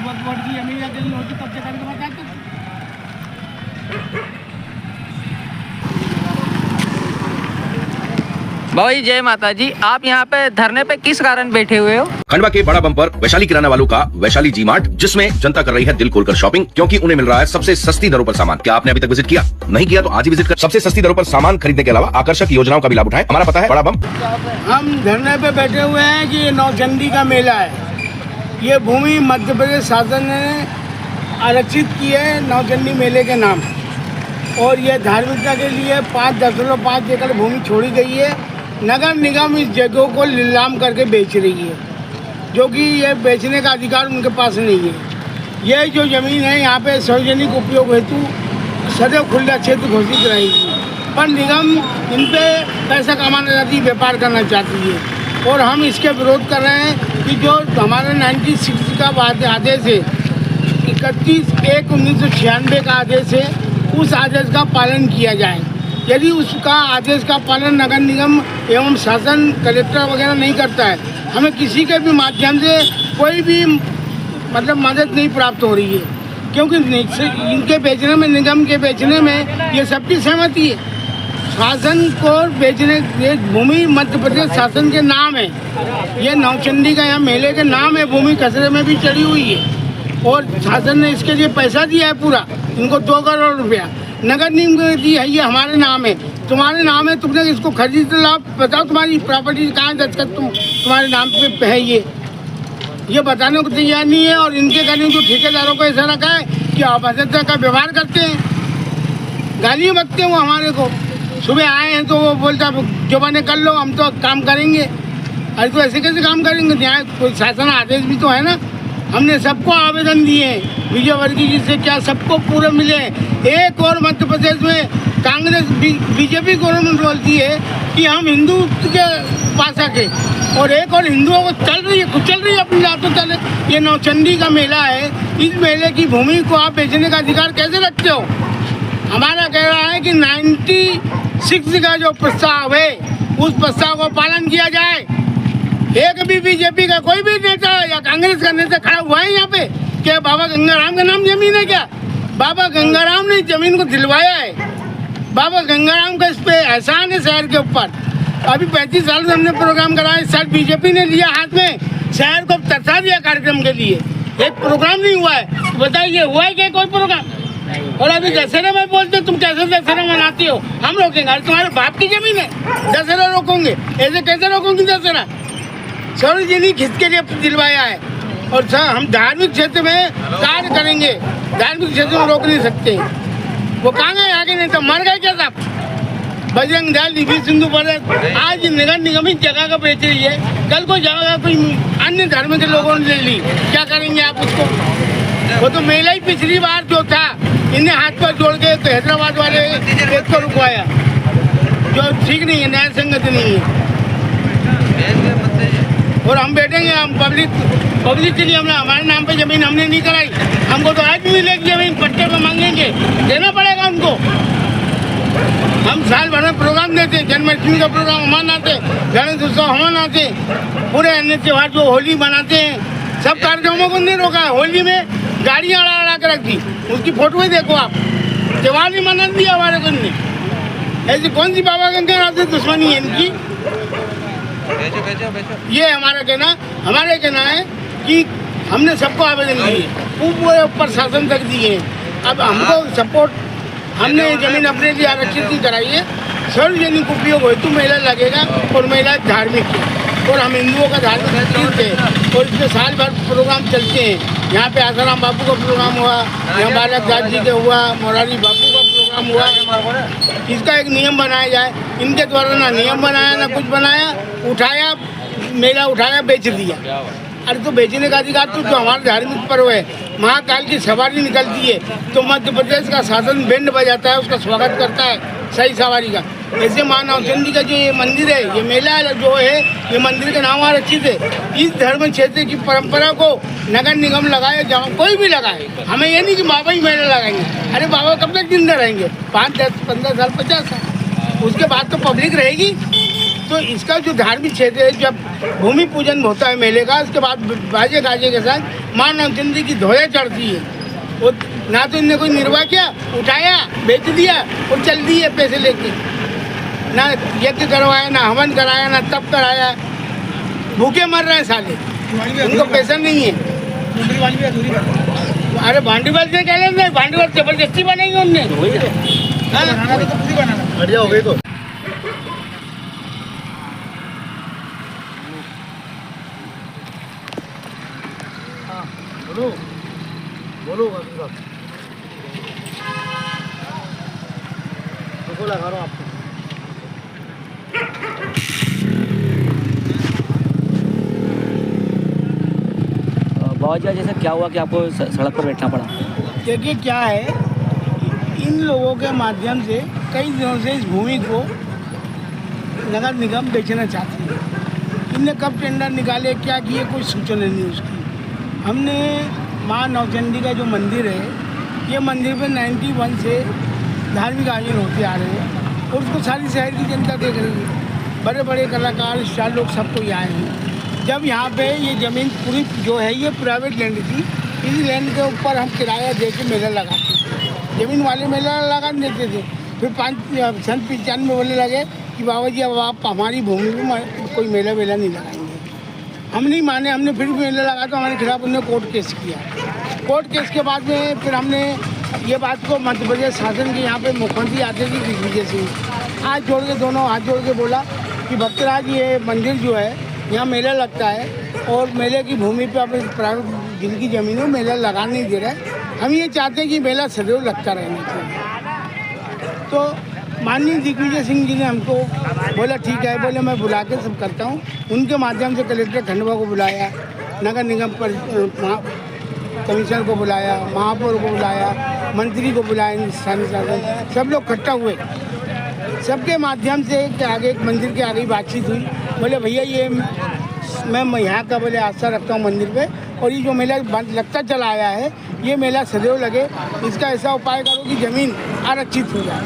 Vote की जमीन या दिल होती कब्जे करके बताते थे। बाबा जी जय माता जी, आप यहाँ पे धरने पे किस कारण बैठे हुए हो? खंडवा के बड़ा बम्पर वैशाली किराना वालों का वैशाली जी मार्ट, जिसमें जनता कर रही है दिल खोलकर शॉपिंग, क्योंकि उन्हें मिल रहा है सबसे सस्ती दरों पर सामान। क्या आपने अभी तक विजिट किया? नहीं किया तो आज ही विजिट कर सबसे सस्ती दरों पर सामान खरीदने के अलावा आकर्षक योजनाओं का भी लाभ उठाएं। हमारा पता है बड़ा बम। हम धरने पे बैठे हुए हैं कि ये नौचंदी का मेला है। ये भूमि मध्य प्रदेश शासन ने आरक्षित की है नौचंदी मेले के नाम, और ये धार्मिकता के लिए 5.5 एकड़ भूमि छोड़ी गई है। नगर निगम इस जगहों को नीलाम करके बेच रही है, जो कि ये बेचने का अधिकार उनके पास नहीं है। ये जो ज़मीन है यहाँ पे सार्वजनिक उपयोग हेतु सदैव खुला क्षेत्र घोषित रहेगी, पर निगम इन पे पैसा कमाना चाहती, व्यापार करना चाहती है। और हम इसके विरोध कर रहे हैं कि जो हमारे 96 का आदेश है, 31/1/1996 का आदेश है, उस आदेश का पालन किया जाए। यदि उसका आदेश का पालन नगर निगम एवं शासन कलेक्टर वगैरह नहीं करता है, हमें किसी के भी माध्यम से कोई भी मतलब मदद नहीं प्राप्त हो रही है, क्योंकि इनके बेचने में, निगम के बेचने में ये सबकी सहमति है। शासन को बेचने, ये भूमि मध्य प्रदेश शासन के नाम है, ये नौचंदी का यहाँ मेले के नाम है। भूमि खसरे में भी चढ़ी हुई है और शासन ने इसके लिए पैसा दिया है पूरा, इनको 2 करोड़ रुपया नगर निगम दी है। ये हमारे नाम है, तुम्हारे नाम है, तुमने इसको खरीद ला, बताओ तुम्हारी प्रॉपर्टी कहाँ दस्तखत तुम्हारे नाम पे है। ये बताने को तैयार नहीं है। और इनके कहने जो ठेकेदारों को ऐसा रखा है कि अभद्रता का व्यवहार करते हैं, गालियाँ बकते हैं वो हमारे को। सुबह आए हैं तो वो बोलता जो बने कर लो, हम तो काम करेंगे। अरे तो ऐसे कैसे काम करेंगे? न्याय कोई शासन आदेश भी तो है ना। हमने सबको आवेदन दिए हैं, विजय वर्गीय जी से क्या सबको पूरे मिले। एक और मध्य प्रदेश में कांग्रेस बीजेपी गवर्नमेंट बोलती है कि हम हिंदू के उपासक है, और एक और हिंदुओं को चल रही है अपनी रातों चले। ये नौचंदी का मेला है, इस मेले की भूमि को आप बेचने का अधिकार कैसे रखते हो? हमारा कह रहा है कि 96 का जो प्रस्ताव है, उस प्रस्ताव को पालन किया जाए। एक भी बीजेपी का कोई भी नेता या कांग्रेस का नेता खड़ा हुआ है यहाँ पे? क्या बाबा गंगाराम का नाम जमीन है क्या? बाबा गंगाराम ने जमीन को दिलवाया है। बाबा गंगाराम का इस पे एहसान है शहर के ऊपर। अभी 35 साल से हमने प्रोग्राम कराया, इस साल बीजेपी ने लिया हाथ में, शहर को तरसा दिया कार्यक्रम के लिए। एक प्रोग्राम नहीं हुआ है, तो बताइए हुआ है क्या कोई प्रोग्राम? और अभी दशहरा में बोलते तुम कैसे दशहरा मनाती हो? हम रोकेंगे? अरे तुम्हारे बाप की जमीन है, दशहरा रोकोगे? ऐसे कैसे रोकोगे दशहरा? सार्वजनिक हित के लिए दिलवाया है। और सर हम धार्मिक क्षेत्र में कार्य करेंगे, धार्मिक क्षेत्र में रोक नहीं सकते। वो कहाँ गए आगे? नहीं तो मर गए क्या साहब? बजरंग दल, DP सिंधु पर आज नगर निगम इस जगह का बेच रही है, कल को जगह कोई अन्य धर्म के लोगों ने ले ली, क्या करेंगे आप उसको? वो तो मेला ही पिछली बार जो था, इन्हें हाथ पर जोड़ के हैदराबाद वाले एक को रुकवाया, जो ठीक नहीं है, न्याय संगत नहीं है। और हम बैठेंगे, हम पब्लिक के लिए हमने हमारे नाम पे जमीन हमने नहीं कराई, हमको तो आज भी मिलेगी जमीन, पट्टे पे मांगेंगे, देना पड़ेगा उनको। हम साल भर में प्रोग्राम देते, जन्माष्टमी का प्रोग्राम हम मनाते, गणेश उत्सव हम मनाते, पूरे अन्य त्यौहार जो होली मनाते हैं, सब कार्यक्रमों को नहीं रोका है। होली में गाड़ियाँ अड़ा कर रख दी, उसकी फोटो ही देखो आप, त्यौहार नहीं मना दिया हमारे को ने। ऐसी कौन सी बाबा गंगाराम से दुश्मनी है इनकी? ये हमारा कहना है कि हमने सबको आवेदन दिए, पूरे ऊपर शासन तक दिए। अब हमको सपोर्ट, हमने जमीन अपने लिए आरक्षित की कराई है, सार्वजनिक उपयोग हो तो मेला लगेगा, और मेला धार्मिक है, और हम हिंदुओं का धार्मिक तीर्थ है, और इसमें साल भर प्रोग्राम चलते हैं। यहाँ पे आसाराम बापू का प्रोग्राम हुआ, यहाँ बालक दास जी का हुआ, मोरारी बापू का प्रोग्राम हुआ। इसका एक नियम बनाया जाए। इनके द्वारा ना नियम बनाया, ना कुछ बनाया, उठाया मेला, उठाया बेच दिया। अरे तो बेचने का अधिकार तो जो हमारा धार्मिक पर्व है, महाकाल की सवारी निकलती है तो मध्य प्रदेश का शासन बैंड बजाता है, उसका स्वागत करता है सही सवारी का। ऐसे माँ नौचंदी का जो ये मंदिर है, ये मेला जो है, ये मंदिर के नाम आरक्षित है। इस धर्म क्षेत्र की परंपरा को नगर निगम लगाए, जहाँ कोई भी लगाए, हमें ये नहीं कि बाबा ही मेला लगाएंगे। अरे बाबा कब तक जिंदा रहेंगे? 5, 10, 15 साल, 50 साल, उसके बाद तो पब्लिक रहेगी। तो इसका जो धार्मिक क्षेत्र है, जब भूमि पूजन होता है मेले का, उसके बाद बाजे गाजे के साथ माँ नवचंडी की ध्वजा चढ़ती है। वो ना तो इनने कोई निर्वाह किया, उठाया, बेच दिया और चल दिए पैसे लेके। ना यज्ञ करवाया, ना हवन कराया, ना तप कराया। भूखे मर रहे हैं साले, उनको पैसा नहीं है। अरे भांडीवाल से कह लेते, भांडीवाल जबरदस्ती बनाएंगे उनने। बढ़िया हो गई तो बोलो बोलो लगा रहा हूँ आपको। बहुत ज़्यादा जैसे क्या हुआ कि आपको सड़क पर बैठना पड़ा? देखिए क्या है, इन लोगों के माध्यम से कई दिनों से इस भूमि को नगर निगम बेचना चाहती है। इनने कब टेंडर निकाले, क्या किए, कोई सूचना नहीं उसकी। हमने माँ नवचंडी का जो मंदिर है, ये मंदिर पे 91 से धार्मिक आयोजन होते आ रहे हैं और उसको सारी शहर की जनता देख रही है। बड़े बड़े कलाकार, स्टार लोग सब कोई आए हैं। जब यहाँ पे ये ज़मीन पूरी जो है ये प्राइवेट लैंड थी, इस लैंड के ऊपर हम किराया दे के मेला लगाते थे। ज़मीन वाले मेला लगा देते थे। फिर 95 बोलने लगे कि बाबा जी अब आप हमारी भूमि में कोई मेला वेला नहीं लगाएंगे। हम नहीं माने, हमने फिर भी मेला लगा तो हमारे खिलाफ उन्होंने कोर्ट केस किया। कोर्ट केस के बाद में फिर हमने ये बात को मध्य प्रदेश शासन के यहाँ पे मुख्यमंत्री आते थे दिग्विजय सिंह, हाथ जोड़ के, दोनों हाथ जोड़ के बोला कि भक्तराज ये मंदिर जो है यहाँ मेला लगता है और मेले की भूमि पे आप प्राइवेट जिनकी ज़मीन है मेला लगा नहीं दे रहे। हम ये चाहते हैं कि मेला सदैव लगता रहना चाहिए। तो माननीय दिग्विजय सिंह जी ने हमको बोला ठीक है, बोले मैं बुला के सब करता हूँ। उनके माध्यम से कलेक्टर खंडवा को बुलाया, नगर निगम पर कमिश्नर को बुलाया, महापौर को बुलाया, मंत्री को बुलाया, स्थानीय शासन सब लोग इकट्ठा हुए। सबके माध्यम से आगे एक मंदिर के आगे बातचीत हुई। बोले भैया ये मैं यहाँ का बोले आस्था रखता हूँ मंदिर पे, और ये जो मेला लगता चला आया है ये मेला सदैव लगे, इसका ऐसा उपाय करो कि ज़मीन आरक्षित हो जाए।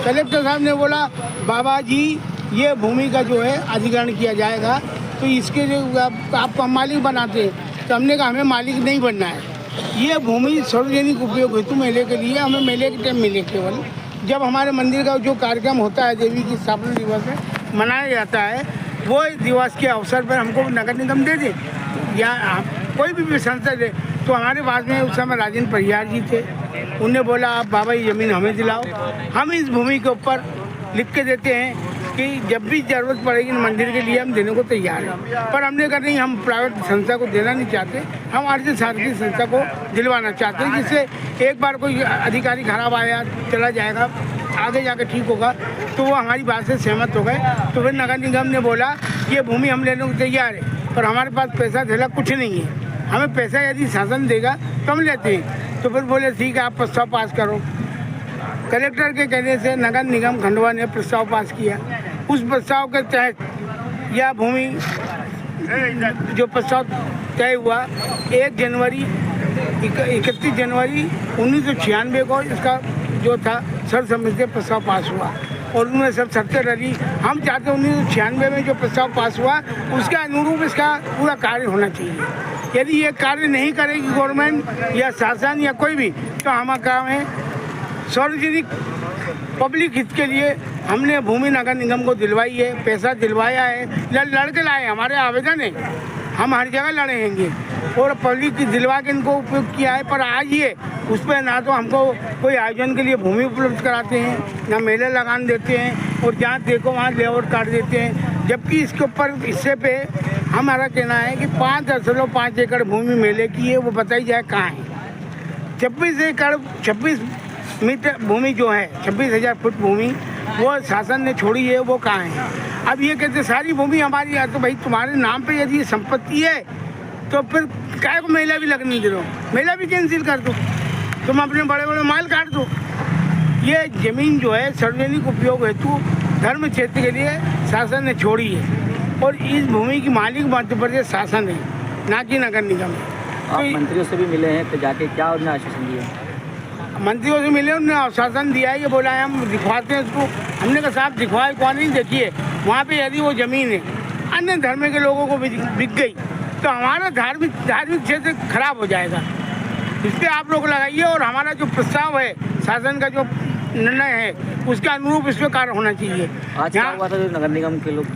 कलेक्टर साहब ने बोला बाबा जी ये भूमि का जो है अधिग्रहण किया जाएगा, तो इसके लिए आपको हम मालिक बनाते हैं। तो हमने कहा हमें मालिक नहीं बनना है, ये भूमि सार्वजनिक उपयोग हेतु मेले के लिए, हमें मेले के टाइम मिले केवल जब हमारे मंदिर का जो कार्यक्रम होता है, देवी की स्थापना दिवस में मनाया जाता है, वो दिवस के अवसर पर हमको नगर निगम दे दे या कोई भी संस्था दे। तो हमारे पास में उस समय राजेंद्र परिहार जी थे, उन्होंने बोला आप बाबा ये ज़मीन हमें दिलाओ, हम इस भूमि के ऊपर लिख के देते हैं कि जब भी ज़रूरत पड़ेगी मंदिर के लिए हम देने को तैयार हैं। पर हमने कहा नहीं, हम प्राइवेट संस्था को देना नहीं चाहते, हम आर्थिक सार्वजनिक संस्था को दिलवाना चाहते हैं, जिससे एक बार कोई अधिकारी खराब आया चला जाएगा, आगे जाकर ठीक होगा। तो वो हमारी बात से सहमत हो गए। तो फिर नगर निगम ने बोला ये भूमि हम लेने को तैयार है, पर हमारे पास पैसा धैला कुछ नहीं है, हमें पैसा यदि शासन देगा तो हम लेते हैं। तो फिर बोले ठीक है आप प्रस्ताव पास करो। कलेक्टर के कहने से नगर निगम खंडवा ने प्रस्ताव पास किया। उस प्रस्ताव के तहत यह भूमि जो प्रस्ताव तय हुआ 31 जनवरी 1996 को इसका जो था सर्वसम्मति से प्रस्ताव पास हुआ और उनमें सब शर्तें रही। हम चाहते 1996 में जो प्रस्ताव पास हुआ उसके अनुरूप इसका पूरा कार्य होना चाहिए। यदि ये कार्य नहीं करेगी गवर्नमेंट या शासन या कोई भी, तो हमारा काम है सार्वजनिक पब्लिक हित के लिए हमने भूमि नगर निगम को दिलवाई है, पैसा दिलवाया है, लड़के लाए, हमारे आवेदन है, हम हर जगह लड़ेंगे और पब्लिक की दिलवा के इनको उपयोग किया है। पर आज ये उस पर ना तो हमको कोई आयोजन के लिए भूमि उपलब्ध कराते हैं, ना मेले लगाने देते हैं, और जहाँ देखो वहाँ लेआउट काट देते हैं। जबकि इसके ऊपर हिस्से पे हमारा कहना है कि 5.5 एकड़ भूमि मेले की है, वो बताई जाए कहाँ है। 26 मीटर भूमि जो है, 26,000 फुट भूमि वो शासन ने छोड़ी है, वो कहाँ है। अब ये कहते सारी भूमि हमारी है, तो भाई तुम्हारे नाम पे यदि संपत्ति है तो फिर काय को मेला भी लगने दे रहे हो, मेला भी कैंसिल कर दो, तुम अपने बड़े बड़े माल काट दो। ये ज़मीन जो है सार्वजनिक उपयोग हेतु धर्म क्षेत्र के लिए शासन ने छोड़ी है और इस भूमि की मालिक मध्य प्रदेश शासन है, ना कि नगर निगम है। आप मंत्रियों से भी मिले हैं तो जाके क्या उन्होंने आश्वासन दिया? मंत्रियों से मिले, उन्होंने आश्वासन दिया है, ये बोला है हम दिखवाते हैं उसको। हमने कहा साहब दिखवाए कौन नहीं, देखिए वहाँ पे यदि वो जमीन है अन्य धर्म के लोगों को बिक गई तो हमारा धार्मिक क्षेत्र खराब हो जाएगा। इसलिए आप लोग लगाइए और हमारा जो प्रस्ताव है, शासन का जो निर्णय है, उसके अनुरूप इस पर कार्य होना चाहिए। आज क्या हुआ था जो नगर निगम के लोग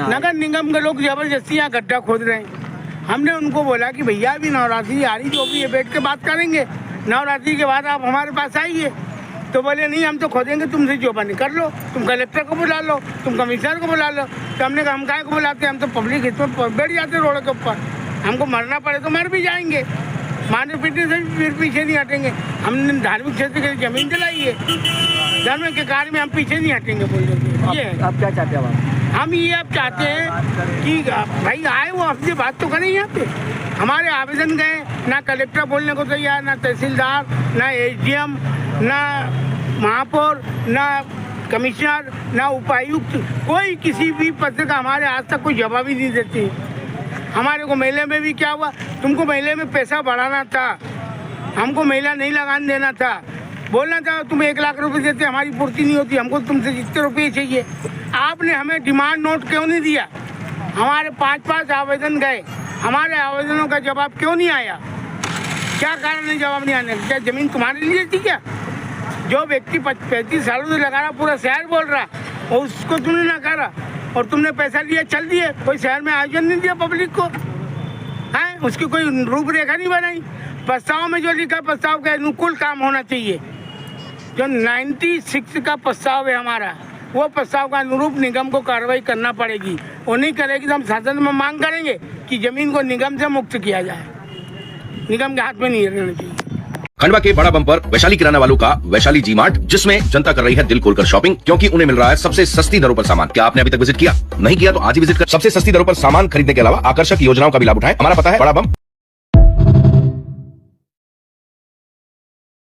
नगर निगम के लोग जबरदस्ती यहाँ गड्ढा खोद रहे हैं। हमने उनको बोला कि भैया अभी नवरात्रि आ रही, जो भी ये बैठ के बात करेंगे, नवरात्रि के बाद आप हमारे पास आइए। तो बोले नहीं, हम तो खोदेंगे, तुमसे जो बने कर लो, तुम कलेक्टर को बुला लो, तुम कमिश्नर को बुला लो। तो हमने कहा हम काय को बुलाते हैं, हम तो पब्लिक इसमें बैठ जाते रोड के ऊपर, हमको मरना पड़े तो मर भी जाएंगे, मारने पीटने से फिर पीछे नहीं हटेंगे। हमने धार्मिक क्षेत्र की जमीन दिलाई है, धर्म के कार्य में हम पीछे नहीं हटेंगे। बोल रहे ये आप क्या चाहते हैं? हम ये अब चाहते हैं कि भाई आए वो अपनी बात तो करें। यहाँ पे हमारे आवेदन गए, ना कलेक्टर बोलने को तैयार, ना तहसीलदार, ना एसडीएम, ना महापौर, ना कमिश्नर, ना उपायुक्त, कोई किसी भी पद का हमारे आज तक कोई जवाब ही नहीं देते। हमारे को मेले में भी क्या हुआ, तुमको मेले में पैसा बढ़ाना था, हमको मेला नहीं लगाने देना था, बोलना था तुम 1 लाख रुपए देते, हमारी पूर्ति नहीं होती, हमको तुमसे जितने रुपये चाहिए। आपने हमें डिमांड नोट क्यों नहीं दिया? हमारे 5 आवेदन गए, हमारे आवेदनों का जवाब क्यों नहीं आया? क्या कारण है जवाब नहीं आने? क्या जमीन तुम्हारे लिए थी क्या? जो व्यक्ति 35 सालों से लगा रहा, पूरा शहर बोल रहा, और उसको तुमने ना करा और तुमने पैसा लिया, चल दिए, कोई शहर में आयोजन नहीं दिया पब्लिक को, है उसकी कोई रूपरेखा नहीं बनाई। प्रस्ताव में जो लिखा, प्रस्ताव के अनुकूल काम होना चाहिए। जो 96 का प्रस्ताव है हमारा, वो प्रस्ताव का अनुरूप निगम को कार्रवाई करना पड़ेगी। वो नहीं करेगी तो हम शासन में मांग करेंगे कि जमीन को निगम से मुक्त किया जाए, निगम के हाथ में नहीं रहना चाहिए। खंडवा के बड़ा बम्पर वैशाली किराना वालों का वैशाली जी मार्ट, जिसमें जनता कर रही है दिल खोलकर शॉपिंग, क्योंकि उन्हें मिल रहा है सबसे सस्ती दरों पर सामान। क्या आपने अभी तक विजिट किया? नहीं किया तो आज ही विजिट कर सबसे सस्ती दरों पर सामान खरीदने के अलावा आकर्षक योजनाओं का भी लाभ उठाएं। हमारा पता है बड़ा बम